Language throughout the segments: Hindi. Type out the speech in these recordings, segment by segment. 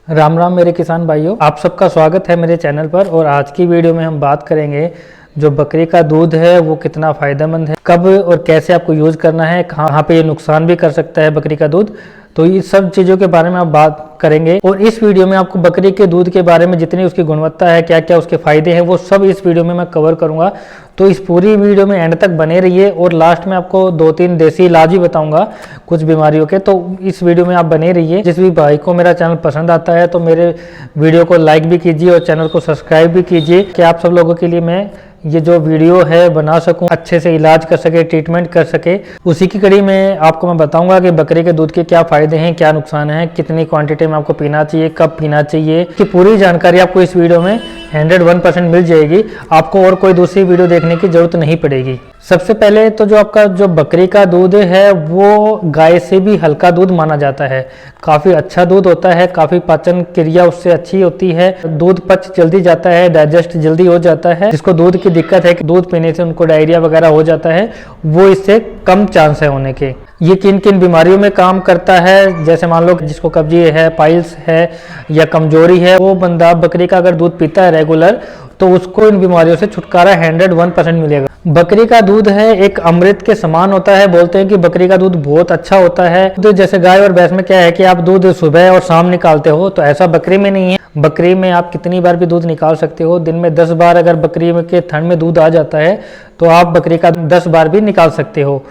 राम राम मेरे किसान भाइयों, आप सबका स्वागत है मेरे चैनल पर। और आज की वीडियो में हम बात करेंगे जो बकरी का दूध है वो कितना फ़ायदेमंद है, कब और कैसे आपको यूज़ करना है, कहाँ पे ये नुकसान भी कर सकता है बकरी का दूध। तो ये सब चीज़ों के बारे में आप बात करेंगे। और इस वीडियो में आपको बकरी के दूध के बारे में जितनी उसकी गुणवत्ता है, क्या क्या उसके फ़ायदे हैं, वो सब इस वीडियो में मैं कवर करूँगा। तो इस पूरी वीडियो में एंड तक बने रहिए और लास्ट में आपको 2-3 देसी इलाज भी बताऊंगा कुछ बीमारियों के। तो इस वीडियो में आप बने रहिए। जिस भी भाई को मेरा चैनल पसंद आता है तो मेरे वीडियो को लाइक भी कीजिए और चैनल को सब्सक्राइब भी कीजिए कि आप सब लोगों के लिए मैं ये जो वीडियो है बना सकूं, अच्छे से इलाज कर सके, ट्रीटमेंट कर सके। उसी की कड़ी में आपको मैं बताऊंगा कि बकरी के दूध के क्या फ़ायदे हैं, क्या नुकसान है, कितनी क्वांटिटी में आपको पीना चाहिए, कब पीना चाहिए, कि पूरी जानकारी आपको इस वीडियो में 101% मिल जाएगी। आपको और कोई दूसरी वीडियो देखने की जरूरत नहीं पड़ेगी। सबसे पहले तो जो आपका जो बकरी का दूध है वो गाय से भी हल्का दूध माना जाता है। काफ़ी अच्छा दूध होता है, काफ़ी पाचन क्रिया उससे अच्छी होती है, दूध पच जल्दी जाता है, डाइजेस्ट जल्दी हो जाता है। जिसको दूध की दिक्कत है कि दूध पीने से उनको डायरिया वगैरह हो जाता है, वो इससे कम चांस है होने के। ये किन किन बीमारियों में काम करता है, जैसे मान लो जिसको कब्जी है, पाइल्स है या कमजोरी है, वो बंदा बकरी का अगर दूध पीता है रेगुलर तो उसको इन बीमारियों से छुटकारा 101% मिलेगा। बकरी का दूध है एक अमृत के समान होता है। बोलते हैं कि बकरी का दूध बहुत अच्छा होता है। तो जैसे गाय और भैंस में क्या है कि आप दूध सुबह और शाम निकालते हो, तो ऐसा बकरी में नहीं है। बकरी में आप कितनी बार भी दूध निकाल सकते हो। दिन में 10 बार अगर बकरी के थन में दूध आ जाता है तो आप बकरी का 10 बार भी निकाल सकते हो।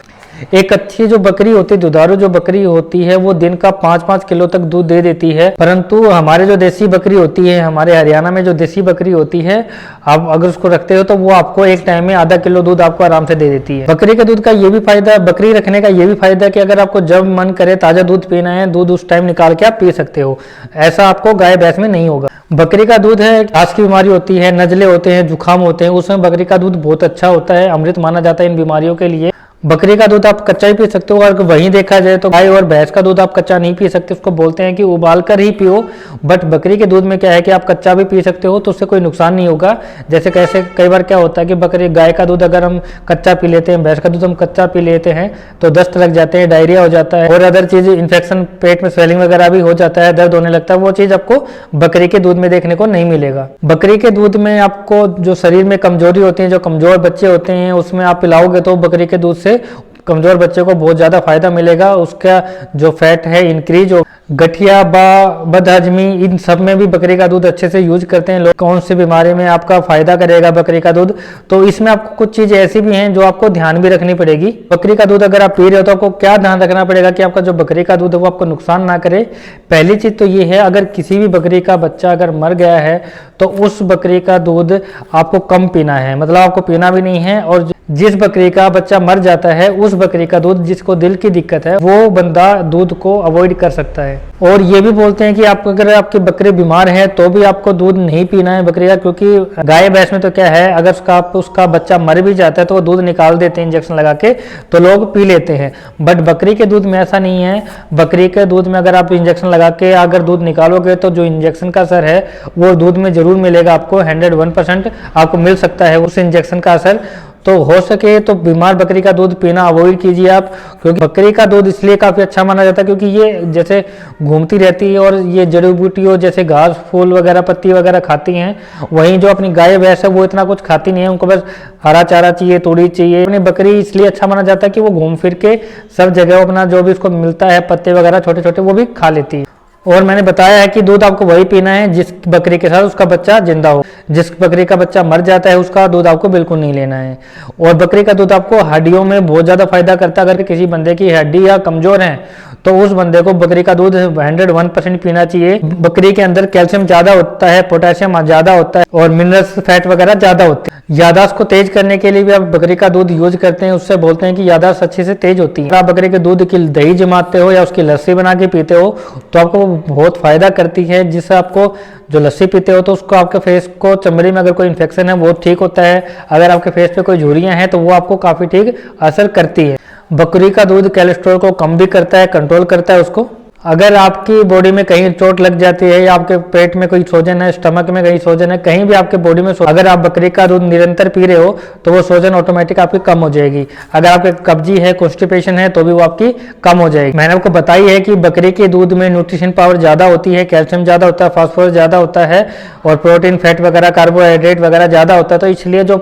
एक अच्छी जो बकरी होती है, दुधारू जो बकरी होती है, वो दिन का 5-5 किलो तक दूध दे देती है। परंतु हमारे जो देसी बकरी होती है, हमारे हरियाणा में जो देसी बकरी होती है, आप अगर उसको रखते हो तो वो आपको एक टाइम में आधा किलो दूध आपको आराम से दे देती है। बकरी के दूध का ये भी फायदा, बकरी रखने का ये भी फायदा है कि अगर आपको जब मन करे ताजा दूध पीना है, दूध उस टाइम निकाल के आप पी सकते हो। ऐसा आपको गाय भैंस में नहीं होगा। बकरी का दूध है, सांस की बीमारी होती है, नजले होते हैं, जुकाम होते हैं, उसमें बकरी का दूध बहुत अच्छा होता है, अमृत माना जाता है इन बीमारियों के लिए। बकरी का दूध आप कच्चा ही पी सकते हो। अगर वहीं देखा जाए तो गाय और भैंस का दूध आप कच्चा नहीं पी सकते, उसको बोलते हैं कि उबाल कर ही पियो। बट बकरी के दूध में क्या है कि आप कच्चा भी पी सकते हो, तो उससे कोई नुकसान नहीं होगा। जैसे कैसे कई बार क्या होता है कि बकरी गाय का दूध अगर हम कच्चा पी लेते हैं, भैंस का दूध हम कच्चा पी लेते हैं तो दस्त लग जाते हैं, डायरिया हो जाता है और अदर चीज इन्फेक्शन, पेट में स्वेलिंग वगैरह भी हो जाता है, दर्द होने लगता है। वो चीज आपको बकरी के दूध में देखने को नहीं मिलेगा। बकरी के दूध में आपको जो शरीर में कमजोरी होती है, जो कमजोर बच्चे होते हैं, उसमें आप पिलाओगे तो बकरी के दूध से कमजोर बच्चे को बहुत ज़्यादा फायदा मिलेगा। उसका जो फैट है इंक्रीज हो, गठिया बदहजमी, इन सब में भी बकरी का दूध अच्छे से यूज करते हैं लोग। कौन सी बीमारी में आपका फायदा करेगा बकरी का दूध, तो इसमें आपको कुछ चीज़ें ऐसी भी हैं जो आपको ध्यान भी रखनी पड़ेगी। बकरी का दूध अगर आप पी रहे हो तो आपको क्या ध्यान रखना पड़ेगा कि आपका जो बकरी का दूध है वो आपको नुकसान ना करे। पहली चीज़ तो ये है, अगर किसी भी बकरी का बच्चा अगर मर गया है तो उस बकरी का दूध आपको कम पीना है, मतलब आपको पीना भी नहीं है। और जिस बकरी का बच्चा मर जाता है उस बकरी का दूध, जिसको दिल की दिक्कत है, वो बंदा दूध को अवॉइड कर सकता है। और ये भी बोलते हैं कि आप अगर आपके बकरे बीमार है तो भी आपको दूध नहीं पीना है बकरी का, क्योंकि गाय भैंस में तो क्या है, अगर उसका बच्चा मर भी जाता है तो वो दूध निकाल देते हैं इंजेक्शन लगा के, तो लोग पी लेते हैं। बट बकरी के दूध में ऐसा नहीं है। बकरी के दूध में अगर आप इंजेक्शन लगा के अगर दूध निकालोगे तो जो इंजेक्शन का असर है वो दूध में जरूर मिलेगा आपको। 101% आपको मिल सकता है उस इंजेक्शन का असर। तो हो सके तो बीमार बकरी का दूध पीना अवॉइड कीजिए आप, क्योंकि बकरी का दूध इसलिए काफ़ी अच्छा माना जाता है क्योंकि ये जैसे घूमती रहती है और ये जड़ी बूटियों जैसे घास फूल वगैरह पत्ती वगैरह खाती हैं। वहीं जो अपनी गाय भैंस है वो इतना कुछ खाती नहीं है, उनको बस हरा चारा चाहिए, तोड़ी चाहिए। अपनी बकरी इसलिए अच्छा माना जाता है कि वो घूम फिर के सब जगह अपना जो भी उसको मिलता है पत्ते वगैरह छोटे छोटे वो भी खा लेती है। और मैंने बताया है कि दूध आपको वही पीना है जिस बकरी के साथ उसका बच्चा जिंदा हो। जिस बकरी का बच्चा मर जाता है उसका दूध आपको बिल्कुल नहीं लेना है। और बकरी का दूध आपको हड्डियों में बहुत ज़्यादा फायदा करता है। अगर किसी बंदे की हड्डी या कमजोर है तो उस बंदे को बकरी का दूध 101% पीना चाहिए। बकरी के अंदर कैल्शियम ज़्यादा होता है, पोटेशियम ज़्यादा होता है और मिनरल्स फैट वगैरह ज़्यादा होते हैं। यादाश्त को तेज करने के लिए भी आप बकरी का दूध यूज करते हैं, उससे बोलते हैं कि यादाश्त अच्छे से तेज होती है। आप बकरी के दूध की दही जमाते हो या उसकी लस्सी बना के पीते हो तो आपको बहुत फायदा करती है। जिससे आपको जो लस्सी पीते हो तो उसको आपके फेस को, चमड़ी में अगर कोई इन्फेक्शन है वो ठीक होता है। अगर आपके फेस पे कोई झुर्रियां हैं तो वो आपको काफ़ी ठीक असर करती है। बकरी का दूध कोलेस्ट्रॉल को कम भी करता है, कंट्रोल करता है उसको। अगर आपकी बॉडी में कहीं चोट लग जाती है या आपके पेट में कोई सूजन है, स्टमक में कहीं सूजन है, कहीं भी आपके बॉडी में अगर आप बकरी का दूध निरंतर पी रहे हो तो वो सूजन ऑटोमेटिक आपकी कम हो जाएगी। अगर आपके कब्जी है, कॉन्स्टिपेशन है तो भी वो आपकी कम हो जाएगी। मैंने आपको बताई है कि बकरी के दूध में न्यूट्रिशन पावर ज़्यादा होती है, कैल्शियम ज़्यादा होता है, फास्फोरस ज़्यादा होता है और प्रोटीन, फैट वगैरह, कार्बोहाइड्रेट वगैरह ज़्यादा होता है। तो इसलिए जो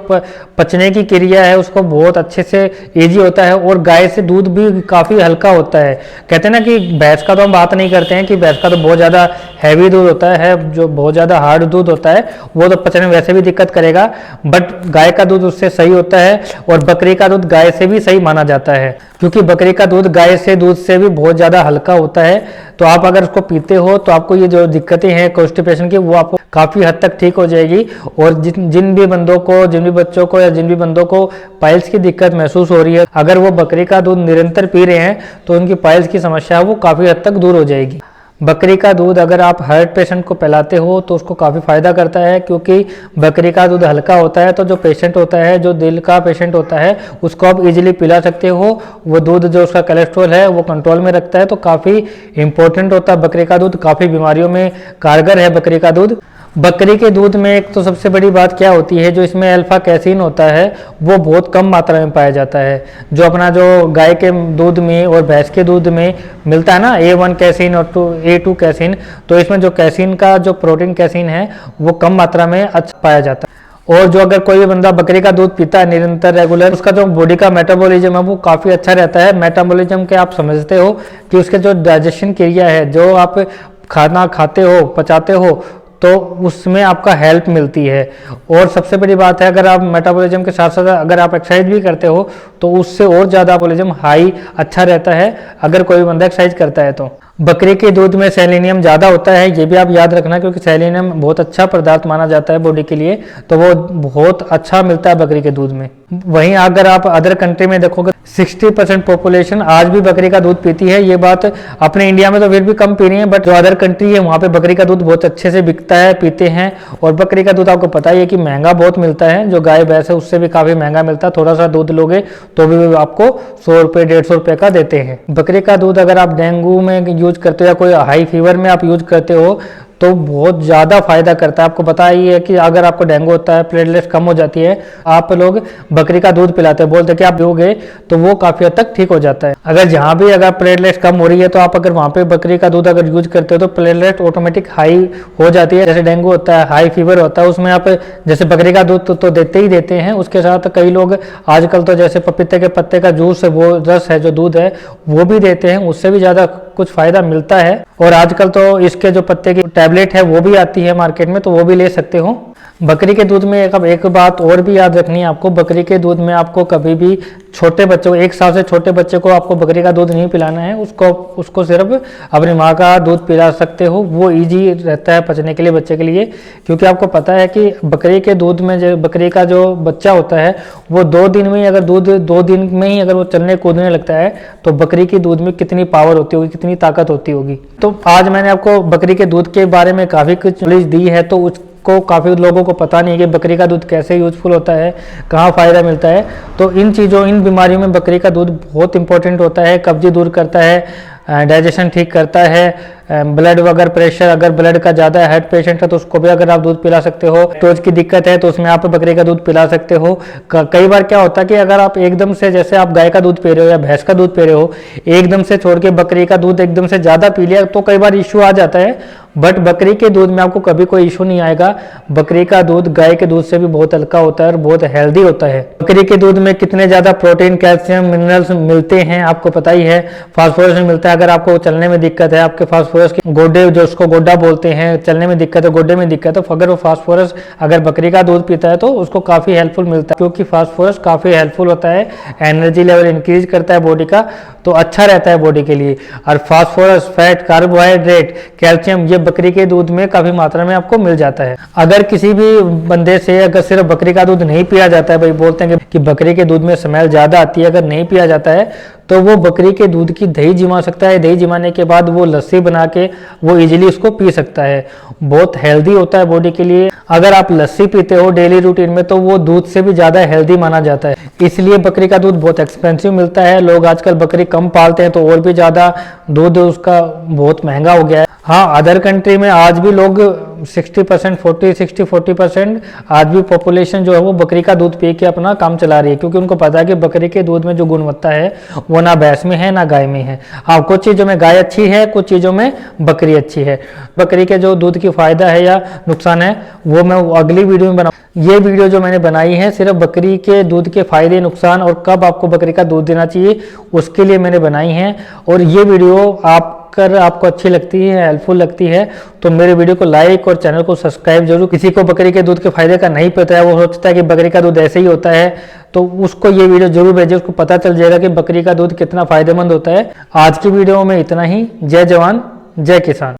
पचने की क्रिया है उसको बहुत अच्छे से ईजी होता है और गाय से दूध भी काफ़ी हल्का होता है। कहते हैं ना कि भैंस का तो हम बात नहीं करते हैं कि भैंस का तो बहुत ज़्यादा हैवी दूध होता है, जो बहुत ज़्यादा हार्ड दूध होता है वो तो पचने में वैसे भी दिक्कत करेगा, बट गाय का दूध उससे सही होता है और बकरी का दूध गाय से भी सही माना जाता है क्योंकि बकरी का दूध गाय से दूध से भी बहुत ज़्यादा हल्का होता है। तो आप अगर उसको पीते हो तो आपको ये जो दिक्कतें हैं कॉन्स्टिपेशन की वो आपको काफ़ी हद तक ठीक हो जाएगी। और जिन भी बंदों को, जिन भी बच्चों को या जिन भी बंदों को पाइल्स की दिक्कत महसूस हो रही है, अगर वो बकरी का दूध निरंतर पी रहे हैं तो उनकी पाइल्स की समस्या वो काफ़ी हद तक दूर हो जाएगी। बकरी का दूध अगर आप हार्ट पेशेंट को पिलाते हो तो उसको काफ़ी फ़ायदा करता है क्योंकि बकरी का दूध हल्का होता है। तो जो पेशेंट होता है, जो दिल का पेशेंट होता है, उसको आप इजीली पिला सकते हो। वो दूध जो उसका कोलेस्ट्रॉल है वो कंट्रोल में रखता है। तो काफ़ी इंपॉर्टेंट होता है बकरी का दूध, काफ़ी बीमारियों में कारगर है बकरी का दूध। बकरी के दूध में एक तो सबसे बड़ी बात क्या होती है, जो इसमें अल्फा कैसीन होता है वो बहुत कम मात्रा में पाया जाता है। जो अपना जो गाय के दूध में और भैंस के दूध में मिलता है ना A1 कैसीन और A2 कैसीन, तो इसमें जो कैसीन का जो प्रोटीन कैसीन है वो कम मात्रा में अच्छा पाया जाता है। और जो अगर कोई भी बंदा बकरी का दूध पीता है निरंतर रेगुलर, उसका जो बॉडी का मेटाबॉलिज्म है वो काफ़ी अच्छा रहता है। मेटाबॉलिज्म के आप समझते हो कि उसके जो डाइजेशन क्रिया है, जो आप खाना खाते हो, पचाते हो, तो उसमें आपका हेल्प मिलती है। और सबसे बड़ी बात है, अगर आप मेटाबॉलिज्म के साथ साथ अगर आप एक्सरसाइज भी करते हो तो उससे और ज़्यादा मेटाबॉलिज्म हाई अच्छा रहता है अगर कोई बंदा एक्सरसाइज करता है तो। बकरी के दूध में सेलेनियम ज़्यादा होता है, ये भी आप याद रखना क्योंकि सेलेनियम बहुत अच्छा पदार्थ माना जाता है बॉडी के लिए, तो वो बहुत अच्छा मिलता है बकरी के दूध में। वहीं अगर आप अदर कंट्री में देखोगे 60% पॉपुलेशन आज भी बकरी का दूध पीती है। ये बात अपने इंडिया में तो फिर भी कम पी रही है, बट जो अदर कंट्री है वहाँ पे बकरी का दूध बहुत अच्छे से बिकता है, पीते हैं। और बकरी का दूध आपको पता ही है कि महंगा बहुत मिलता है, जो गाय भैंस है उससे भी काफ़ी महंगा मिलता है। थोड़ा सा दूध लोगे तो भी आपको 100 रुपये 150 रुपये का देते हैं। बकरी का दूध अगर आप डेंगू में यूज करते हो या कोई हाई फीवर में आप यूज करते हो तो बहुत ज़्यादा फायदा करता है। आपको पता ही है कि अगर आपको डेंगू होता है, प्लेटलेट्स कम हो जाती है, आप लोग बकरी का दूध पिलाते हैं, बोलते हैं कि आप पियोगे तो वो काफ़ी हद तक ठीक हो जाता है। अगर जहाँ भी अगर प्लेटलेट्स कम हो रही है तो आप अगर वहाँ पे बकरी का दूध अगर यूज करते हो तो प्लेटलेट ऑटोमेटिक हाई हो जाती है। जैसे डेंगू होता है, हाई फीवर होता है, उसमें आप जैसे बकरी का दूध तो देते ही देते हैं, उसके साथ कई लोग आजकल तो जैसे पपीते के पत्ते का जूस है, वो रस है, जो दूध है वो भी देते हैं, उससे भी ज़्यादा कुछ फ़ायदा मिलता है। और आजकल तो इसके जो पत्ते की टैबलेट है वो भी आती है मार्केट में, तो वो भी ले सकते हो। बकरी के दूध में एक बात और भी याद रखनी है आपको, बकरी के दूध में आपको कभी भी छोटे बच्चों को, 1 साल से छोटे बच्चे को आपको बकरी का दूध नहीं पिलाना है। उसको सिर्फ अपनी माँ का दूध पिला सकते हो, वो इजी रहता है पचने के लिए बच्चे के लिए। क्योंकि आपको पता है कि बकरी के दूध में जो बकरी का जो बच्चा होता है वो 2 दिन में ही अगर 2 दिन में ही अगर वो चलने कूदने लगता है तो बकरी के दूध में कितनी पावर होती होगी, कितनी ताकत होती होगी। तो आज मैंने आपको बकरी के दूध के बारे में काफ़ी कुछ नॉलेज दी है, तो को काफ़ी लोगों को पता नहीं है कि बकरी का दूध कैसे यूजफुल होता है, कहाँ फ़ायदा मिलता है। तो इन बीमारियों में बकरी का दूध बहुत इंपॉर्टेंट होता है। कब्जी दूर करता है, डाइजेशन ठीक करता है, ब्लड वगैरह प्रेशर, अगर ब्लड का ज़्यादा है, हार्ट पेशेंट है तो उसको भी अगर आप दूध पिला सकते हो। टोज की दिक्कत है तो उसमें आप बकरी का दूध पिला सकते हो। कई बार क्या होता है कि अगर आप एकदम से, जैसे आप गाय का दूध पी रहे हो या भैंस का दूध पी रहे हो, एकदम से छोड़ के बकरी का दूध एकदम से ज़्यादा पी लिया तो कई बार इशू आ जाता है। बट बकरी के दूध में आपको कभी कोई इशू नहीं आएगा। बकरी का दूध गाय के दूध से भी बहुत हल्का होता है और बहुत हेल्दी होता है। बकरी के दूध में कितने ज़्यादा प्रोटीन, कैल्शियम, मिनरल्स मिलते हैं आपको पता ही है। फास्फोरस मिलता है, अगर आपको चलने में दिक्कत है, आपके फास्फोरस के गोड्डे, जो उसको गोड्डा बोलते हैं, चलने में दिक्कत है, गोड्डे में दिक्कत है, तो अगर वो फास्फोरस अगर बकरी का दूध पीता है तो उसको काफ़ी हेल्पफुल मिलता है। क्योंकि फास्फोरस काफ़ी हेल्पफुल होता है, एनर्जी लेवल इंक्रीज करता है बॉडी का, तो अच्छा रहता है बॉडी के लिए। और फास्फोरस, फैट, कार्बोहाइड्रेट, कैल्शियम ये बकरी के दूध में काफ़ी मात्रा में आपको मिल जाता है। अगर किसी भी बंदे से अगर सिर्फ बकरी का दूध नहीं पिया जाता है, भाई बोलते हैं कि बकरी के दूध में स्मेल ज़्यादा आती है, अगर नहीं पिया जाता है तो वो बकरी के दूध की दही जमा सकता है। दही जमाने के बाद वो लस्सी बना के वो इजीली उसको पी सकता है। बहुत हेल्दी होता है बॉडी के लिए। अगर आप लस्सी पीते हो डेली रूटीन में तो वो दूध से भी ज़्यादा हेल्दी माना जाता है। इसलिए बकरी का दूध बहुत एक्सपेंसिव मिलता है। लोग आजकल बकरी कम पालते हैं तो और भी ज़्यादा दूध उसका बहुत महंगा हो गया है। हाँ, अदर कंट्री में आज भी लोग 60% 40% आज भी पॉपुलेशन जो है वो बकरी का दूध पी के अपना काम चला रही है, क्योंकि उनको पता है कि बकरी के दूध में जो गुणवत्ता है वो ना भैंस में है ना गाय में है। हाँ, कुछ चीज़ों में गाय अच्छी है, कुछ चीज़ों में बकरी अच्छी है। बकरी के जो दूध की फायदा है या नुकसान है वो मैं अगली वीडियो में बनाऊँ। ये वीडियो जो मैंने बनाई है सिर्फ बकरी के दूध के फायदे नुकसान और कब आपको बकरी का दूध देना चाहिए उसके लिए मैंने बनाई है। और ये वीडियो आपको अच्छी लगती है, हेल्पफुल लगती है तो मेरे वीडियो को लाइक और चैनल को सब्सक्राइब जरूर। किसी को बकरी के दूध के फायदे का नहीं पता है, वो सोचता है कि बकरी का दूध ऐसे ही होता है, तो उसको ये वीडियो जरूर भेजें, उसको पता चल जाएगा कि बकरी का दूध कितना फायदेमंद होता है। आज की वीडियो में इतना ही। जय जवान जय किसान।